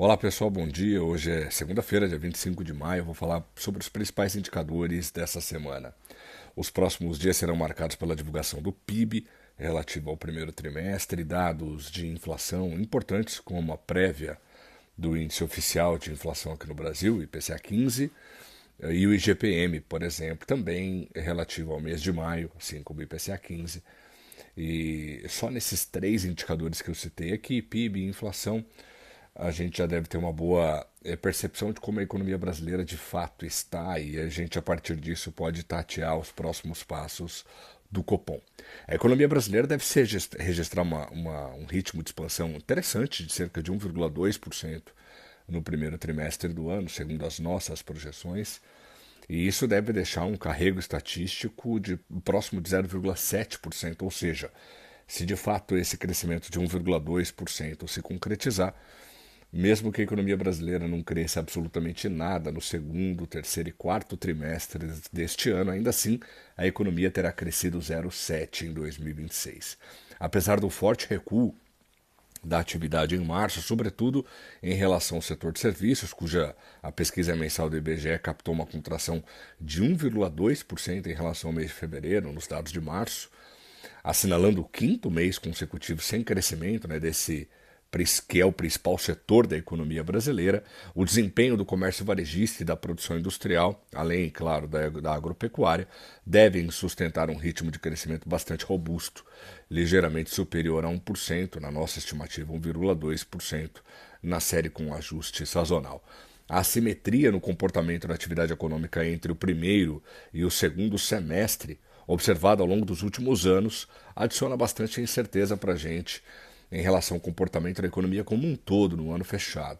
Olá pessoal, bom dia. Hoje é segunda-feira, dia 25 de maio. Eu vou falar sobre os principais indicadores dessa semana. Os próximos dias serão marcados pela divulgação do PIB relativo ao primeiro trimestre, dados de inflação importantes, como a prévia do índice oficial de inflação aqui no Brasil, IPCA 15, e o IGPM, por exemplo, também relativo ao mês de maio, assim como o IPCA 15. E só nesses três indicadores que eu citei aqui, PIB e inflação, a gente já deve ter uma boa percepção de como a economia brasileira de fato está e a gente, a partir disso, pode tatear os próximos passos do Copom. A economia brasileira deve registrar um ritmo de expansão interessante de cerca de 1,2% no primeiro trimestre do ano, segundo as nossas projeções, e isso deve deixar um carrego estatístico de próximo de 0,7%, ou seja, se de fato esse crescimento de 1,2% se concretizar, mesmo que a economia brasileira não cresça absolutamente nada no segundo, terceiro e quarto trimestres deste ano, ainda assim a economia terá crescido 0,7% em 2026. Apesar do forte recuo da atividade em março, sobretudo em relação ao setor de serviços, cuja a pesquisa mensal do IBGE captou uma contração de 1,2% em relação ao mês de fevereiro, nos dados de março, assinalando o quinto mês consecutivo sem crescimento, que é o principal setor da economia brasileira. O desempenho do comércio varejista e da produção industrial, além, claro, da agropecuária, devem sustentar um ritmo de crescimento bastante robusto, ligeiramente superior a 1%, na nossa estimativa 1,2%, na série com ajuste sazonal. A assimetria no comportamento da atividade econômica entre o primeiro e o segundo semestre, observada ao longo dos últimos anos, adiciona bastante incerteza para a gente em relação ao comportamento da economia como um todo no ano fechado.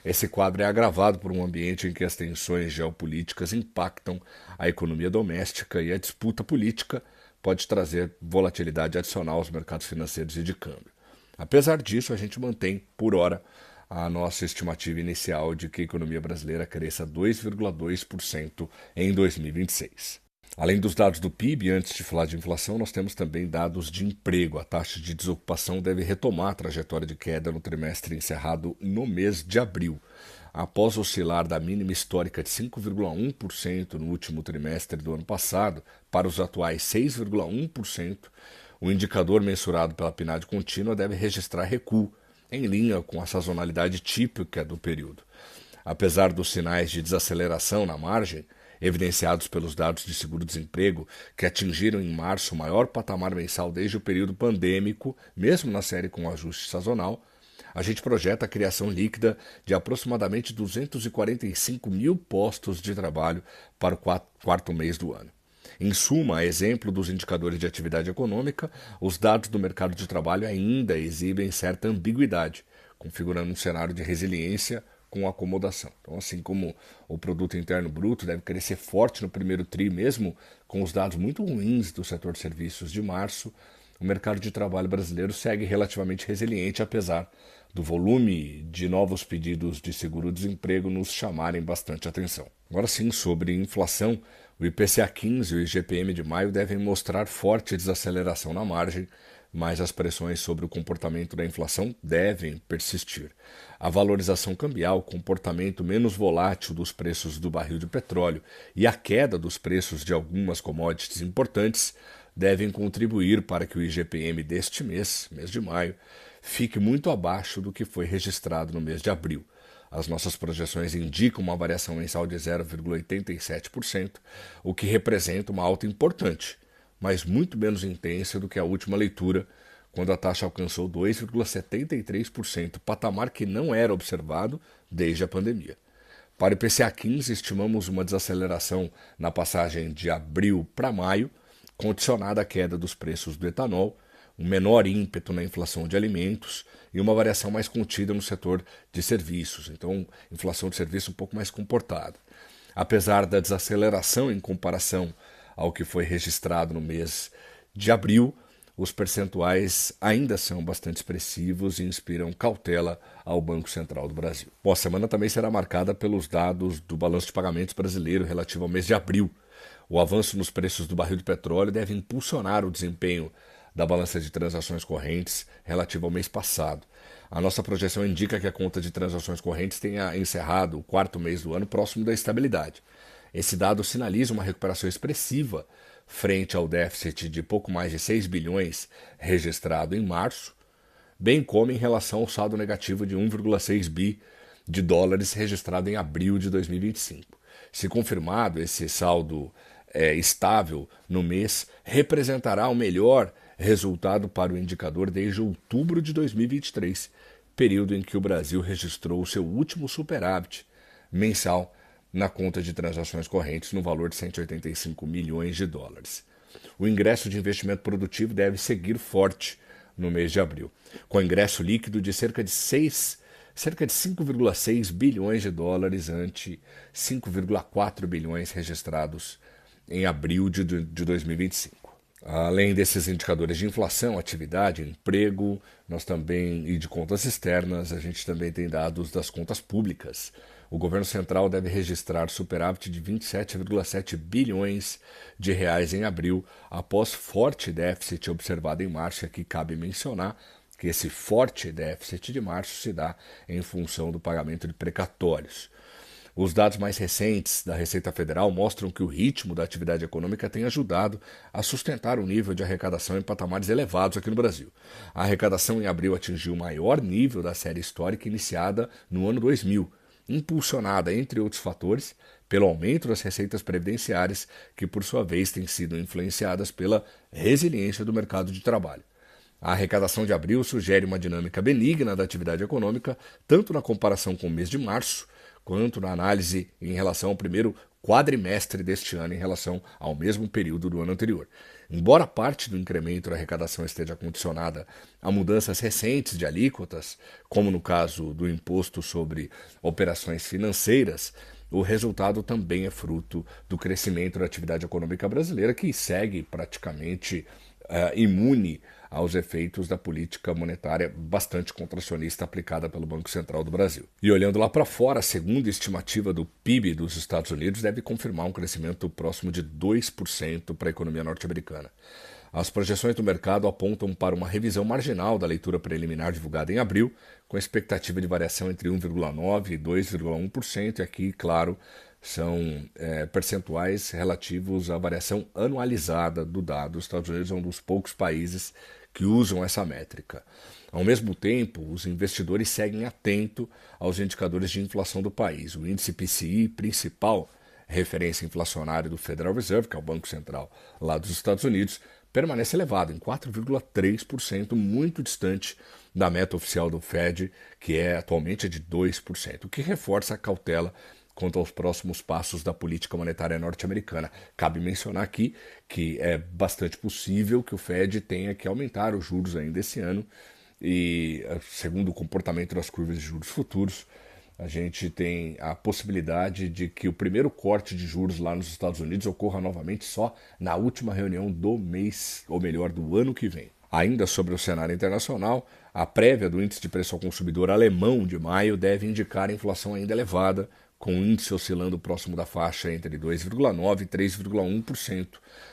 Esse quadro é agravado por um ambiente em que as tensões geopolíticas impactam a economia doméstica e a disputa política pode trazer volatilidade adicional aos mercados financeiros e de câmbio. Apesar disso, a gente mantém, por hora, a nossa estimativa inicial de que a economia brasileira cresça 2,2% em 2026. Além dos dados do PIB, antes de falar de inflação, nós temos também dados de emprego. A taxa de desocupação deve retomar a trajetória de queda no trimestre encerrado no mês de abril. Após oscilar da mínima histórica de 5,1% no último trimestre do ano passado para os atuais 6,1%, o indicador mensurado pela PNAD contínua deve registrar recuo, em linha com a sazonalidade típica do período. Apesar dos sinais de desaceleração na margem, evidenciados pelos dados de seguro-desemprego, que atingiram em março o maior patamar mensal desde o período pandêmico, mesmo na série com ajuste sazonal, a gente projeta a criação líquida de aproximadamente 245 mil postos de trabalho para o quarto mês do ano. Em suma, a exemplo dos indicadores de atividade econômica, os dados do mercado de trabalho ainda exibem certa ambiguidade, configurando um cenário de resiliência com acomodação. Então, assim como o produto interno bruto deve crescer forte no primeiro tri, mesmo com os dados muito ruins do setor de serviços de março, o mercado de trabalho brasileiro segue relativamente resiliente, apesar do volume de novos pedidos de seguro-desemprego nos chamarem bastante atenção. Agora sim, sobre inflação, o IPCA 15 e o IGPM de maio devem mostrar forte desaceleração na margem, mas as pressões sobre o comportamento da inflação devem persistir. A valorização cambial, o comportamento menos volátil dos preços do barril de petróleo e a queda dos preços de algumas commodities importantes devem contribuir para que o IGPM deste mês de maio, fique muito abaixo do que foi registrado no mês de abril. As nossas projeções indicam uma variação mensal de 0,87%, o que representa uma alta importante, mas muito menos intensa do que a última leitura, quando a taxa alcançou 2,73%, patamar que não era observado desde a pandemia. Para o IPCA 15, estimamos uma desaceleração na passagem de abril para maio, condicionada à queda dos preços do etanol, um menor ímpeto na inflação de alimentos e uma variação mais contida no setor de serviços. Então, inflação de serviço um pouco mais comportada. Apesar da desaceleração em comparação ao que foi registrado no mês de abril, os percentuais ainda são bastante expressivos e inspiram cautela ao Banco Central do Brasil. Bom, a semana também será marcada pelos dados do balanço de pagamentos brasileiro relativo ao mês de abril. O avanço nos preços do barril de petróleo deve impulsionar o desempenho da balança de transações correntes relativa ao mês passado. A nossa projeção indica que a conta de transações correntes tenha encerrado o quarto mês do ano próximo da estabilidade. Esse dado sinaliza uma recuperação expressiva frente ao déficit de pouco mais de 6 bilhões registrado em março, bem como em relação ao saldo negativo de 1,6 bi de dólares registrado em abril de 2025. Se confirmado, esse saldo estável no mês representará o melhor resultado para o indicador desde outubro de 2023, período em que o Brasil registrou o seu último superávit mensal na conta de transações correntes no valor de 185 milhões de dólares. O ingresso de investimento produtivo deve seguir forte no mês de abril, com ingresso líquido de cerca de 5,6 bilhões de dólares ante 5,4 bilhões registrados em abril de 2025. Além desses indicadores de inflação, atividade, emprego, nós também, e de contas externas, a gente também tem dados das contas públicas. O governo central deve registrar superávit de 27,7 bilhões de reais em abril, após forte déficit observado em março. Aqui cabe mencionar que esse forte déficit de março se dá em função do pagamento de precatórios. Os dados mais recentes da Receita Federal mostram que o ritmo da atividade econômica tem ajudado a sustentar o nível de arrecadação em patamares elevados aqui no Brasil. A arrecadação em abril atingiu o maior nível da série histórica iniciada no ano 2000, impulsionada, entre outros fatores, pelo aumento das receitas previdenciárias, que por sua vez têm sido influenciadas pela resiliência do mercado de trabalho. A arrecadação de abril sugere uma dinâmica benigna da atividade econômica, tanto na comparação com o mês de março, quanto na análise em relação ao primeiro quadrimestre deste ano em relação ao mesmo período do ano anterior. Embora parte do incremento da arrecadação esteja condicionada a mudanças recentes de alíquotas, como no caso do imposto sobre operações financeiras, o resultado também é fruto do crescimento da atividade econômica brasileira, que segue praticamente imune aos efeitos da política monetária bastante contracionista aplicada pelo Banco Central do Brasil. E olhando lá para fora, a segunda estimativa do PIB dos Estados Unidos deve confirmar um crescimento próximo de 2% para a economia norte-americana. As projeções do mercado apontam para uma revisão marginal da leitura preliminar divulgada em abril, com expectativa de variação entre 1,9% e 2,1%, e aqui, claro, são percentuais relativos à variação anualizada do dado. Os Estados Unidos é um dos poucos países que usam essa métrica. Ao mesmo tempo, os investidores seguem atentos aos indicadores de inflação do país. O índice PCI principal, referência inflacionária do Federal Reserve, que é o Banco Central lá dos Estados Unidos, permanece elevado em 4,3%, muito distante da meta oficial do Fed, que é atualmente de 2%, o que reforça a cautela quanto aos próximos passos da política monetária norte-americana. Cabe mencionar aqui que é bastante possível que o Fed tenha que aumentar os juros ainda esse ano, e segundo o comportamento das curvas de juros futuros, a gente tem a possibilidade de que o primeiro corte de juros lá nos Estados Unidos ocorra novamente só na última reunião do mês, ou melhor, do ano que vem. Ainda sobre o cenário internacional, a prévia do índice de preço ao consumidor alemão de maio deve indicar a inflação ainda elevada, com o índice oscilando próximo da faixa entre 2,9% e 3,1%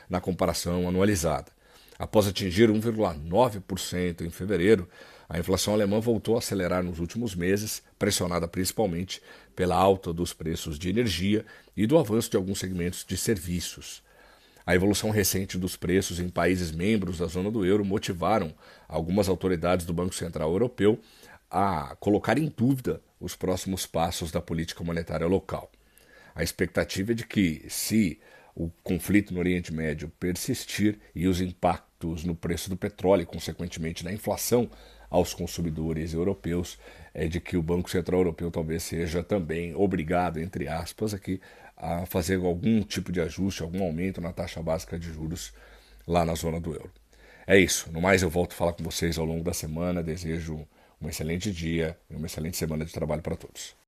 na comparação anualizada. Após atingir 1,9% em fevereiro, a inflação alemã voltou a acelerar nos últimos meses, pressionada principalmente pela alta dos preços de energia e do avanço de alguns segmentos de serviços. A evolução recente dos preços em países membros da zona do euro motivaram algumas autoridades do Banco Central Europeu a colocar em dúvida os próximos passos da política monetária local. A expectativa é de que, se o conflito no Oriente Médio persistir e os impactos no preço do petróleo e, consequentemente, na inflação aos consumidores europeus, é de que o Banco Central Europeu talvez seja também obrigado, entre aspas, aqui, a fazer algum tipo de ajuste, algum aumento na taxa básica de juros lá na zona do euro. É isso. No mais, eu volto a falar com vocês ao longo da semana. Desejo um excelente dia e uma excelente semana de trabalho para todos.